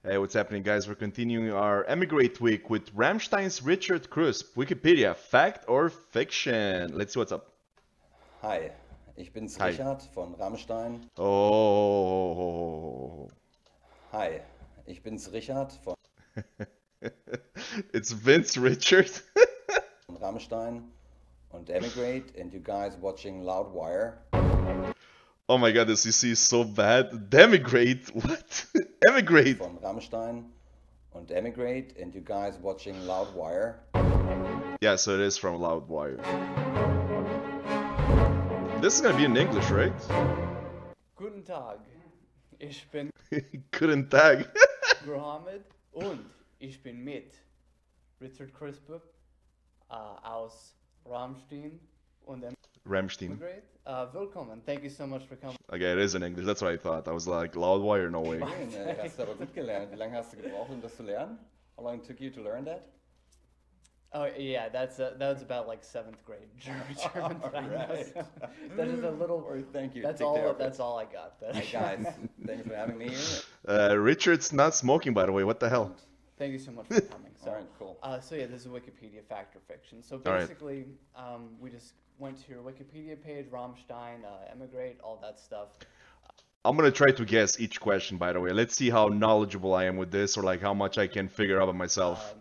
Hey, what's happening, guys? We're continuing our Emigrate Week with Rammstein's Richard Kruspe. Wikipedia, fact or fiction? Let's see what's up. Hi, ich bin's Hi. Richard von Rammstein. Oh. Hi, ich bin's Richard von It's Vince Richard. Rammstein und Emigrate, and you guys watching Loudwire. Oh my god, this UC is so bad. Demigrate? What? Emigrate. Von Rammstein und Emigrate, and you guys watching Loudwire. Yeah, so it is from Loudwire. This is gonna be in English, right? Guten Tag, ich bin Couldn't tag. Mohammed und ich bin mit Richard Kruspe aus Rammstein und Rammstein. Emigrate. Willkommen, thank you so much for coming. Okay, it is in English. That's what I thought. I was like, Loudwire? No way. Schön, hast du aber gut gelernt. Wie lange hast du gebraucht, um das zu lernen? How long took you to learn that? Oh yeah, that was about like 7th grade German that I know. Right. So that is a little. Or thank you. That's take care all. of it. That's all I got. Hey guys, thanks for having me here. Richard's not smoking, by the way. What the hell? Thank you so much for coming. So, Alright, cool. So yeah, this is Wikipedia fact or fiction. So All right. basically, we just went to your Wikipedia page, Rammstein, Emigrate, all that stuff. I'm gonna try to guess each question, by the way. Let's see how knowledgeable I am with this, or like how much I can figure out by myself.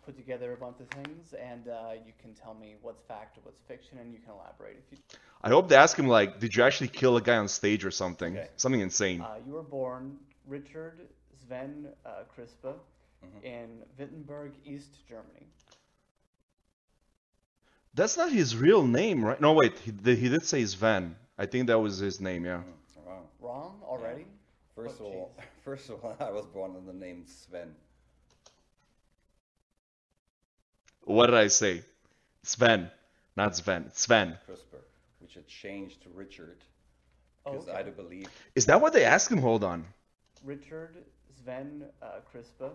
Put together a bunch of things, and you can tell me what's fact or what's fiction, and you can elaborate if you. I hope they ask him like, did you actually kill a guy on stage or something? Okay. Something insane. You were born Richard Sven Kruspe in Wittenberg, East Germany. That's not his real name, right? No, wait. He did say Sven. I think that was his name. Yeah. Wow. Wrong already? First of Oh, all, first of all, I was born under the name Sven. What did I say? Sven, not Sven. It's Sven. Kruspe, which had changed to Richard, Oh, because okay. I do believe Is that what they asked him? Hold on. Richard Sven Kruspe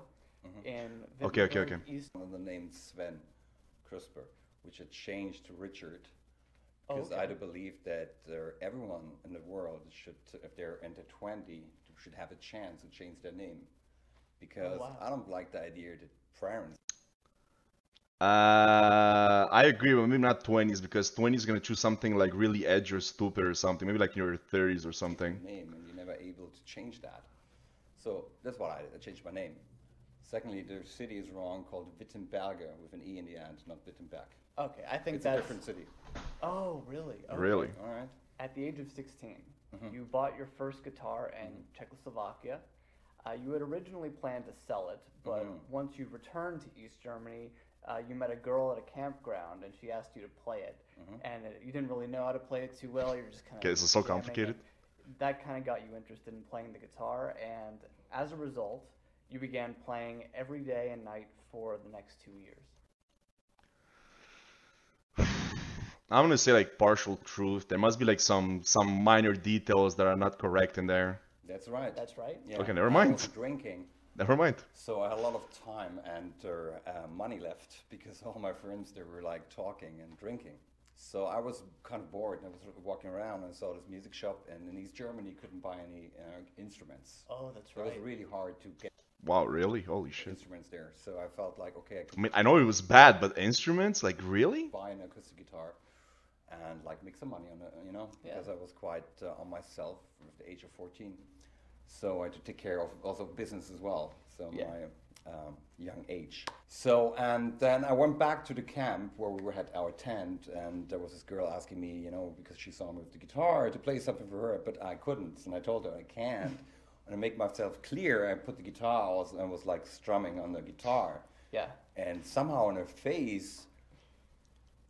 in Okay, okay, Wittenberg, okay. East. under the name Sven Kruspe, which had changed to Richard, Oh, because okay. I do believe that everyone in the world should, if they're under 20, should have a chance to change their name, because wow. I don't like the idea that parents I agree, but maybe not 20s, because 20s gonna choose something like really edgy or stupid or something. Maybe like in your 30s or something. name and you're never able to change that. So that's what I did. I changed my name. Secondly, the city is wrong, called Wittenberger with an E in the end, not Wittenberg. Okay, I think It's a that's. different city. Oh, really? Okay. Really? All right. At the age of 16, you bought your first guitar in Czechoslovakia. You had originally planned to sell it, but once you returned to East Germany, you met a girl at a campground, and she asked you to play it. And you didn't really know how to play it too well. You were just kind of. Okay, this is so complicated. That kind of got you interested in playing the guitar, and as a result, you began playing every day and night for the next 2 years. I'm gonna say like partial truth. There must be like some minor details that are not correct in there. That's right. That's right? Yeah. Okay, never I mind. was drinking, Never mind. so I had a lot of time and money left because all my friends, they were like talking and drinking. So I was kind of bored, and I was walking around and saw this music shop, and in East Germany you couldn't buy any instruments. Oh, that's So right. it was really hard to get Wow, really? Holy shit. instruments there. So I felt like, okay, I I could mean, I know it was bad, but instruments? Like, really? buy an acoustic guitar and like make some money on it, you know, Yeah. because I was quite on myself at the age of 14. So I had to take care of also business as well. So Yeah. my young age. So and then I went back to the camp where we had our tent, and there was this girl asking me, you know, because she saw me with the guitar, to play something for her, but I couldn't, and I told her I can't. And to make myself clear, I put the guitar and was like strumming on the guitar, Yeah. and somehow in her face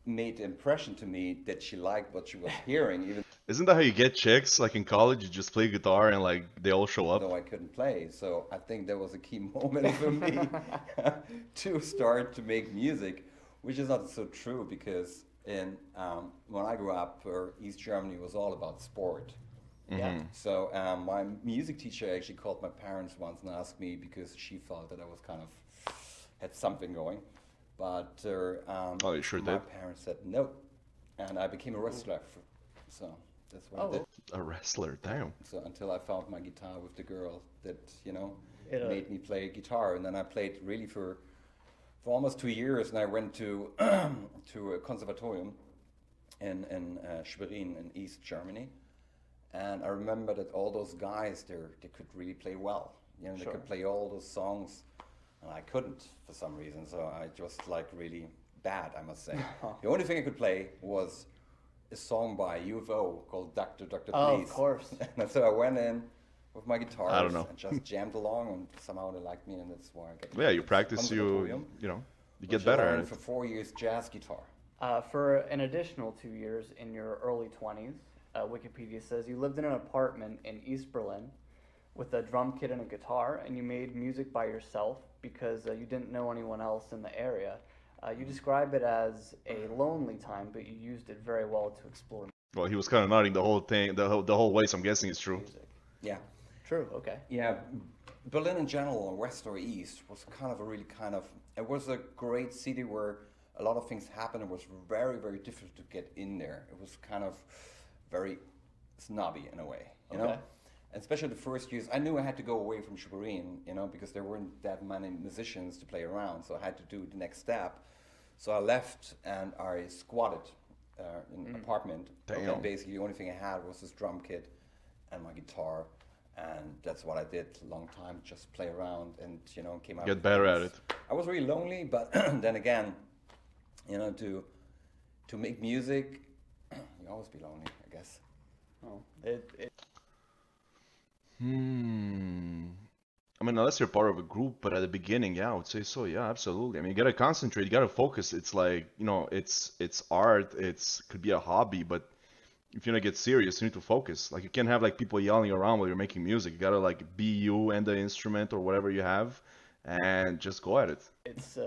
made the impression to me that she liked what she was hearing, even Isn't that how you get chicks? Like in college, you just play guitar and like they all show up. though I couldn't play. So I think that was a key moment for me to start to make music, which is not so true because in when I grew up, East Germany was all about sport. Yeah. So my music teacher actually called my parents once and asked me because she felt that I was kind of had something going, but Oh, you sure my did? parents said no, and I became a wrestler. So that's what I did. A wrestler, damn. So until I found my guitar with the girl that, you know, made me play guitar, and then I played really for almost 2 years, and I went to to a conservatorium in Schwerin in East Germany, and I remember that all those guys there, they could really play well. You know, they could play all those songs, and I couldn't for some reason. So I just like really bad, I must say. The only thing I could play was a song by UFO called Doctor Please. Oh, of course. And so I went in with my guitar know. and just jammed along, and somehow they liked me, and that's why I got. Yeah, you practice, you get better at it. For 4 years, jazz guitar. For an additional 2 years in your early 20s, Wikipedia says you lived in an apartment in East Berlin with a drum kit and a guitar, and you made music by yourself because you didn't know anyone else in the area. You describe it as a lonely time, but you used it very well to explore Well, he was kind of nodding the whole thing, the whole way, so I'm guessing it's true. music. Yeah. True, okay. Yeah, Berlin in general, west or east, was kind of a really it was a great city where a lot of things happened. It was very, very difficult to get in there. It was kind of very snobby in a way, you know? And especially the first years, I knew I had to go away from Schwerin, you know, because there weren't that many musicians to play around, so I had to do the next step. So I left and I squatted in an apartment. Damn. And basically the only thing I had was this drum kit and my guitar. And that's what I did a long time, just play around and, you know, came out. Get better at it. I was really lonely, but then again, you know, to make music, you always be lonely, I guess. Oh, I mean, unless you're part of a group, but at the beginning, yeah, I would say so. Yeah, absolutely. I mean, you gotta concentrate, you gotta focus. It's like, you know, it's art, could be a hobby, but if you're gonna get serious, you need to focus. Like, you can't have like people yelling around while you're making music. You gotta like be you and the instrument or whatever you have, and just go at it. it's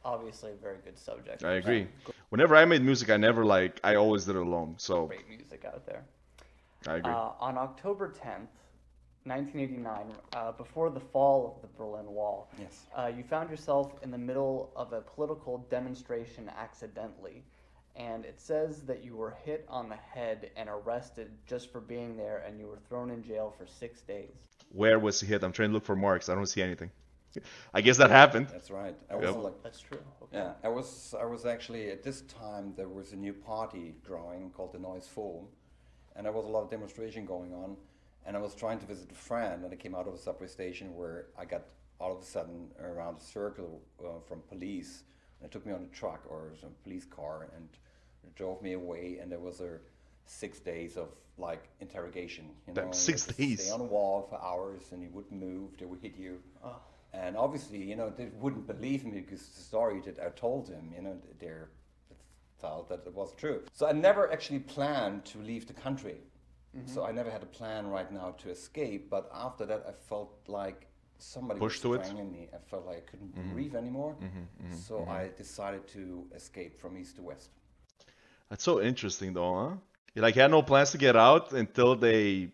obviously a very good subject. I agree. Whenever I made music, I always did it alone. So Great music out there. I agree. On October 10th, 1989, before the fall of the Berlin Wall, Yes. you found yourself in the middle of a political demonstration accidentally, and it says that you were hit on the head and arrested just for being there, and you were thrown in jail for 6 days. Where was he hit? I'm trying to look for marks. I don't see anything. I guess that happened. That's right. I was like, That's true. Okay. yeah, I was actually at this time there was a new party growing called the Noise Forum, and there was a lot of demonstration going on, and I was trying to visit a friend, and I came out of a subway station where I got all of a sudden around a circle from police, and it took me on a truck or some police car, and it drove me away, and there was a 6 days of like interrogation. You know, 6 you days. stay on a wall for hours, and you wouldn't move. They would hit you. Oh. And obviously, you know, they wouldn't believe me because the story that I told them, you know, they felt that it was true. So I never actually planned to leave the country. So I never had a plan right now to escape. But after that, I felt like somebody Pushed was to it? strangling me. I felt like I couldn't breathe anymore. So I decided to escape from east to west. That's so interesting, though, huh? You like had no plans to get out until they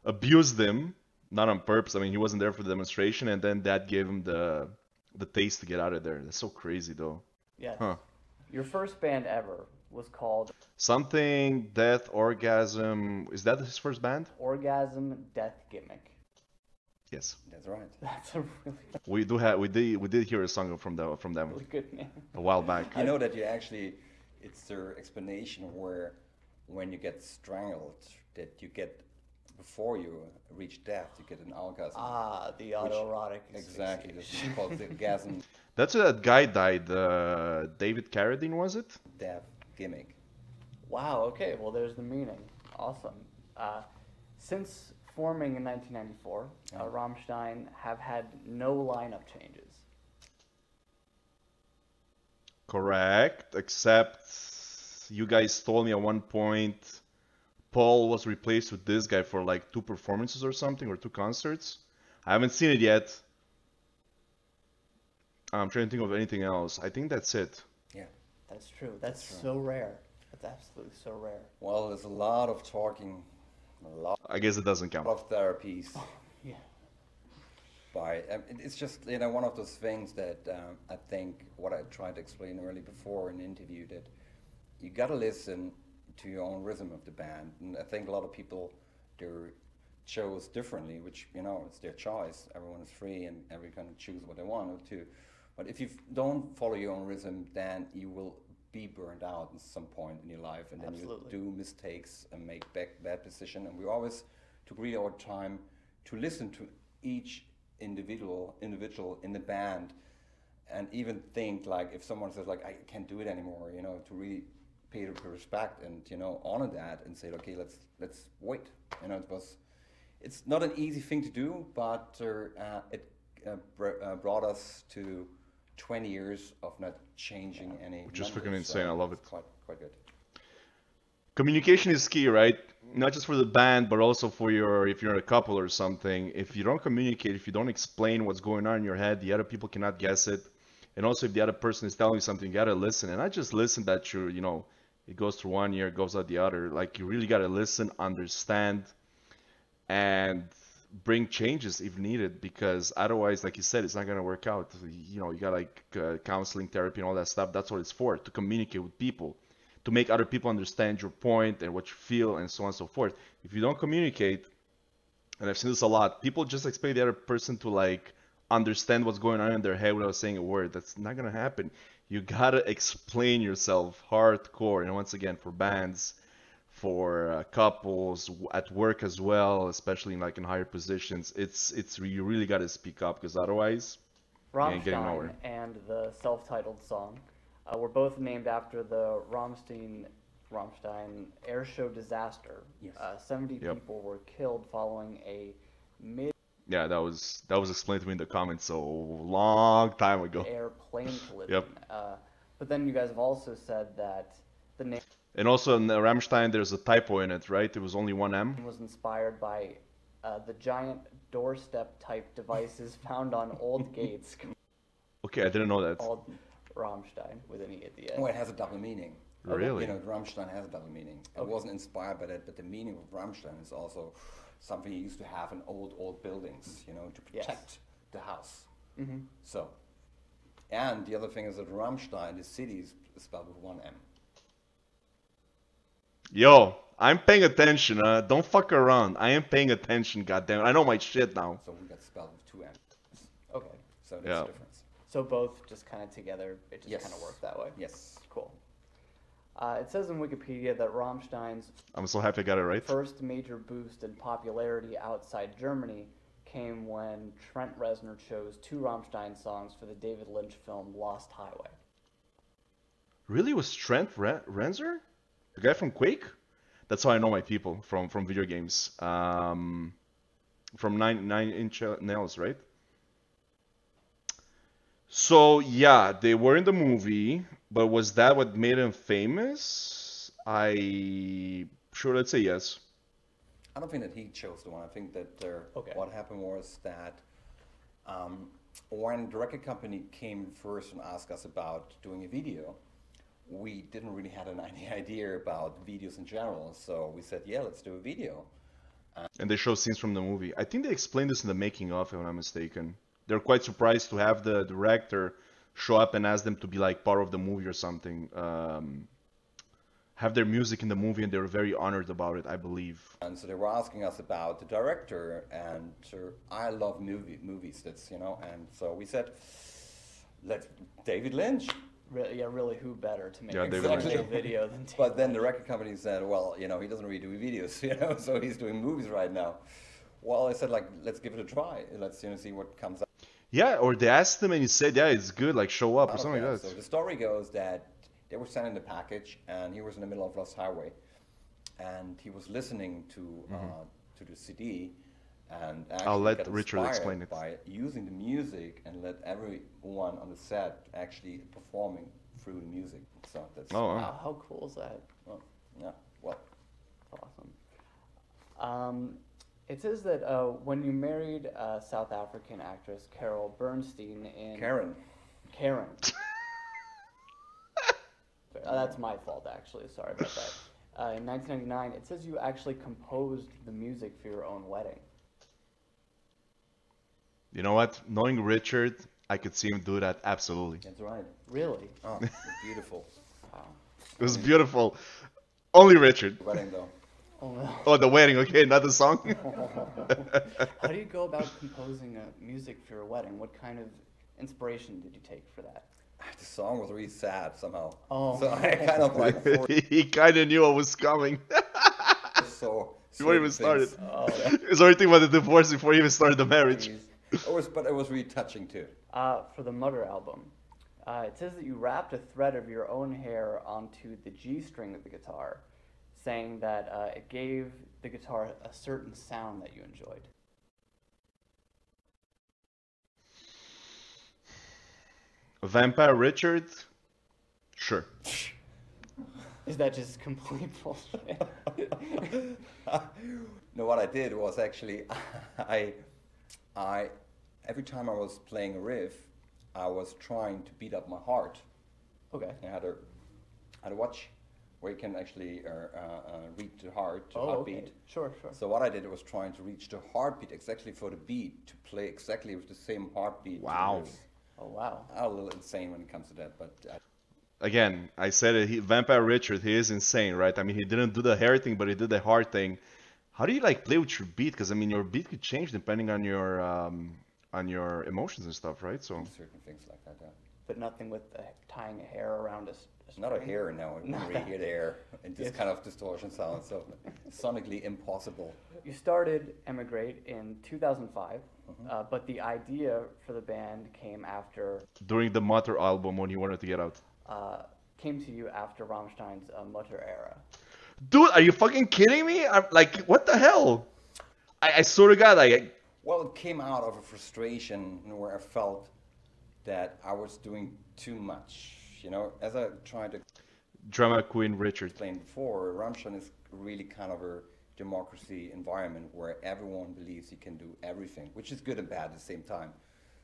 abused him, not on purpose. I mean, he wasn't there for the demonstration, and then that gave him the taste to get out of there. That's so crazy, though. Yes. Huh. Your first band ever was called Something, Death, Orgasm. Is that his first band? Orgasm Death Gimmick. Yes. That's right. That's a really, We did hear a song from them really good name. a while back. You know that you actually, it's their explanation where when you get strangled, that you get, before you reach death, you get an orgasm. Ah, the autoerotic. Exactly. This asphyxiation. is called the orgasm That's where that guy died. David Carradine, was it? death gimmick. Wow, okay, well, there's the meaning. Awesome. Since forming in 1994, Rammstein have had no lineup changes. Correct, except you guys told me at one point Paul was replaced with this guy for like 2 performances or something, or 2 concerts. I haven't seen it yet. I'm trying to think of anything else. I think that's it. Yeah. That's true. That's so rare. That's absolutely so rare. Well, there's a lot of talking, a lot I guess it doesn't count. of therapies. Yeah. It's just, you know, one of those things that I think what I tried to explain earlier before in the interview, that you got to listen to your own rhythm of the band. And I think a lot of people, they're chose differently, which, you know, it's their choice. Everyone is free and everyone can choose what they want to. But if you don't follow your own rhythm, then you will be burned out at some point in your life, and then you do mistakes and make bad decisions. And we always took really our time to listen to each individual in the band, and even think like if someone says like I can't do it anymore, you know, to really pay the respect and, you know, honor that and say okay, let's wait. You know, it's not an easy thing to do, but it brought us to 20 years of not changing any. Which is freaking insane. I love it. Quite good. Communication is key, right? Not just for the band, but also for if you're a couple or something. If you don't communicate, if you don't explain what's going on in your head, the other people cannot guess it. And also, if the other person is telling you something, you gotta listen. And not just listen that you know, it goes through one ear, it goes out the other. Like, you really gotta listen, understand, and bring changes if needed, because otherwise, like you said, it's not gonna work out. You know, you got like counseling, therapy, and all that stuff. That's what it's for, to communicate with people, to make other people understand your point and what you feel, and so on and so forth. If you don't communicate, and I've seen this a lot, people just expect the other person to like understand what's going on in their head without saying a word. That's not gonna happen. You gotta explain yourself hardcore. And once again, for bands, for couples, at work as well, especially in higher positions, you really got to speak up, because otherwise you ain't getting nowhere. Rammstein and the self-titled song were both named after the Rammstein air show disaster. Yes. 70 people were killed following a Yeah, that was explained to me in the comments so long time ago. air plane collision. But then you guys have also said that the name. And also in Rammstein, there's a typo in it, right? It was only one M. Was inspired by the giant doorstep type devices found on old gates. Okay, I didn't know that. Called Rammstein with an E at the end. Oh, it has a double meaning. Really? You know, Rammstein has a double meaning. It wasn't inspired by that, but the meaning of Rammstein is also something you used to have in old buildings, you know, to protect the house. Mm-hmm. So, and the other thing is that Rammstein, the city, is spelled with one M. Yo, I'm paying attention. Don't fuck around. I am paying attention. Goddamn, I know my shit now. So we got spelled with two M's. Okay. So that's the difference. So both just kind of together, it just kind of worked that way. Yes. Cool. It says in Wikipedia that Rammstein's I'm so happy I got it right. first major boost in popularity outside Germany came when Trent Reznor chose 2 Rammstein songs for the David Lynch film Lost Highway. Really? Was Trent Reznor? The guy from Quake? That's how I know my people from video games. From Nine Inch Nails, right? So yeah, they were in the movie, but was that what made them famous? Let's say yes. I don't think that he chose the one. I think that what happened was that when the record company came first and asked us about doing a video, we didn't really have any idea about videos in general. So we said, yeah, let's do a video. And they show scenes from the movie. I think they explained this in the making of, if I'm not mistaken. They're quite surprised to have the director show up and ask them to be like part of the movie or something. Have their music in the movie, and they were very honored about it, I believe. And so they were asking us about the director, and I love movies. That's, you know, and so we said, let's David Lynch. Really, who better to make a video than David But then the record company said, well, you know, he doesn't really do videos, you know, so he's doing movies right now. Well, I said, like, let's give it a try. Let's, you know, see what comes up. Yeah, or they asked him and he said, yeah, it's good, like, show up or something like that. So the story goes that they were sending the package, and he was in the middle of Lost Highway, and he was listening to the CD, and actually I'll let Richard explain it. By using the music and let everyone on the set actually performing through the music. So that's wow, how cool is that? Well, yeah, well, awesome. It says that when you married South African actress Carol Bernstein in Karen. That's my fault, actually. Sorry about that. In 1999, it says you actually composed the music for your own wedding. You know what? Knowing Richard, I could see him do that, absolutely. That's right. Really? Oh, it's beautiful. Wow. It was beautiful. Only Richard. Wedding, though. Oh no. Oh, the wedding. Okay, not the song. How do you go about composing music for your wedding? What kind of inspiration did you take for that? The song was really sad somehow. Oh. So I kind of like forced He kind of knew what was coming. so Before he even certain started. things. Oh, He's already thinking about the divorce before he even started the marriage. But it was really touching too. for the Mutter album, it says that you wrapped a thread of your own hair onto the G string of the guitar, saying that it gave the guitar a certain sound that you enjoyed. Vampire Richard? Sure. Is that just complete bullshit? No, what I did was actually, I every time I was playing a riff, I was trying to beat up my heart. Okay. I had a watch where you can actually read the heart, the Oh, heartbeat. okay. Sure, sure. So what I did was trying to reach the heartbeat exactly for the beat, to play exactly with the same heartbeat. Wow. Oh, wow. I'm a little insane when it comes to that, but Again, I said it. Vampire Richard, he is insane, right? I mean, he didn't do the hair thing, but he did the heart thing. How do you like play with your beat? Because I mean, your beat could change depending on your emotions and stuff, right? So certain things like that. Yeah. But nothing with tying a hair around a Not a string? hair now. You can really hear the air and this Yes. kind of distortion sound. So sonically impossible. You started Emigrate in 2005, but the idea for the band came after during the Mutter album when you wanted to get out. came to you after Rammstein's Mutter era. Dude, are you fucking kidding me? I'm like, what the hell? I swear to God, Well, it came out of a frustration where I felt that I was doing too much. You know, as I tried to drama queen Richard. explain before, Rammstein is really kind of a democracy environment where everyone believes he can do everything, which is good and bad at the same time.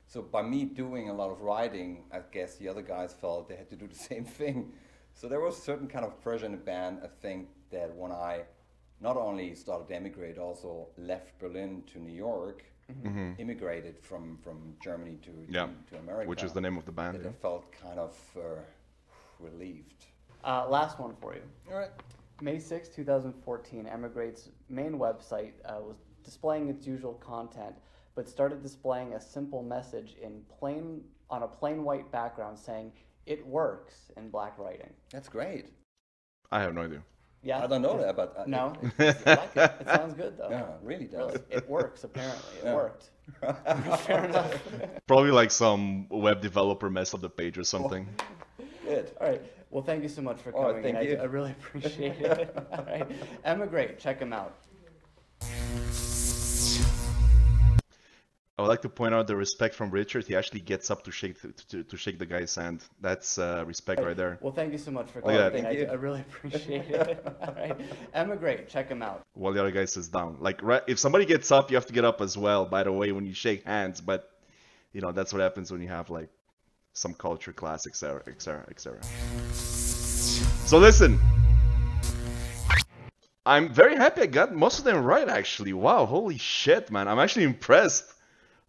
So by me doing a lot of writing, I guess the other guys felt they had to do the same thing. So there was a certain kind of pressure in the band. I think that when I not only started to emigrate, also left Berlin to New York, immigrated from Germany to America. Which is the name of the band. That I felt kind of relieved. Last one for you. All right. May 6, 2014, Emigrate's main website was displaying its usual content, but started displaying a simple message on a plain white background saying, "It works," in black writing. That's great. I have no idea. Yeah. I don't know that, but No, I like it. It sounds good though. yeah, it really does. Really, it works. Apparently, it Yeah. worked. Fair enough. Probably like some web developer messed up the page or something. Good. All right. Well, thank you so much for Oh, coming. thank in. you. I really appreciate it. All right. Emigrate. Check them out. I would like to point out the respect from Richard. He actually gets up to shake the guy's hand. That's respect right there. Well, thank you so much for Oh, yeah. coming. Thank you. I really appreciate it. All right. Emigrate. Check them out. While the other guy sits down. Like, if somebody gets up, you have to get up as well, by the way, when you shake hands. But, you know, that's what happens when you have, like, some culture class, etc., etc., etc. So listen. I'm very happy I got most of them right, actually. Wow, holy shit, man. I'm actually impressed.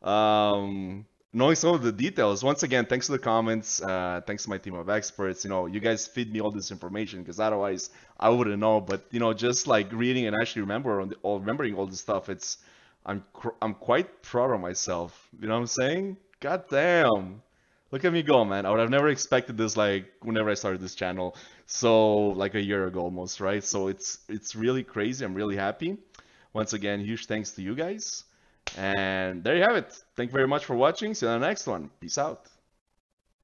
Knowing some of the details. Once again, thanks to the comments, thanks to my team of experts. You know, you guys feed me all this information because otherwise I wouldn't know. But you know, just like reading and actually remembering all this stuff, I'm quite proud of myself. You know what I'm saying? God damn. Look at me go, man. I would have never expected this, like, whenever I started this channel. So, like a year ago almost, right? So it's really crazy. I'm really happy. Once again, huge thanks to you guys. And there you have it. Thank you very much for watching. See you on the next one. Peace out.